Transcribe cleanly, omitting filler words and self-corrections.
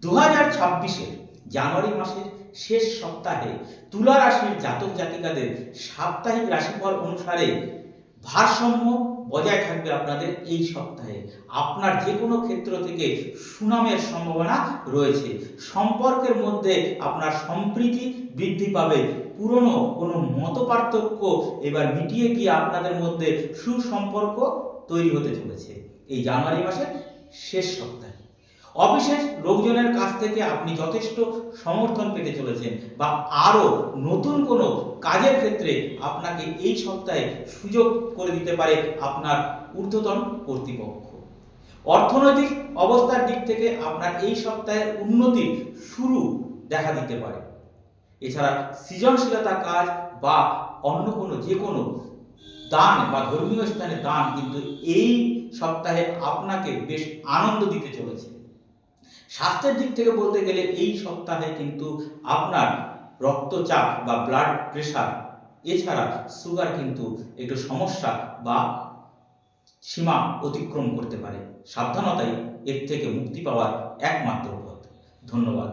2026-এর জানুয়ারি মাসের শেষ সপ্তাহে তুলা রাশির জাতক জাতিকাদের সাপ্তাহিক রাশিফল অনুসারে ভারসাম্য বজায় থাকবে। আপনাদের এই সপ্তাহে আপনার যে কোনো ক্ষেত্র থেকে সুনামের সম্ভাবনা রয়েছে। সম্পর্কের মধ্যে আপনার সম্প্রীতি বৃদ্ধি পাবে। পুরনো কোনো মতপার্থক্য এবার মিটিয়ে গিয়ে আপনাদের মধ্যে সুসম্পর্ক তৈরি হতে চলেছে এই জানুয়ারি মাসের শেষ সপ্তাহে। অবিশেষ লোকজনের কাছ থেকে আপনি যথেষ্ট সমর্থন পেতে চলেছেন, বা আরও নতুন কোনো কাজের ক্ষেত্রে আপনাকে এই সপ্তাহে সুযোগ করে দিতে পারে আপনার ঊর্ধ্বতন কর্তৃপক্ষ। অর্থনৈতিক অবস্থার দিক থেকে আপনার এই সপ্তাহের উন্নতির শুরু দেখা দিতে পারে। এছাড়া সৃজনশীলতা কাজ বা অন্য কোনো যে কোনো দান বা ধর্মীয় স্থানে দান কিন্তু এই সপ্তাহে আপনাকে বেশ আনন্দ দিতে চলেছে। স্বাস্থ্যের দিক থেকে বলতে গেলে এই সপ্তাহে কিন্তু আপনার রক্তচাপ বা ব্লাড প্রেশার এছাড়া সুগার কিন্তু একটু সমস্যা বা সীমা অতিক্রম করতে পারে। সাবধানতাই এর থেকে মুক্তি পাওয়ার একমাত্র পথ। ধন্যবাদ।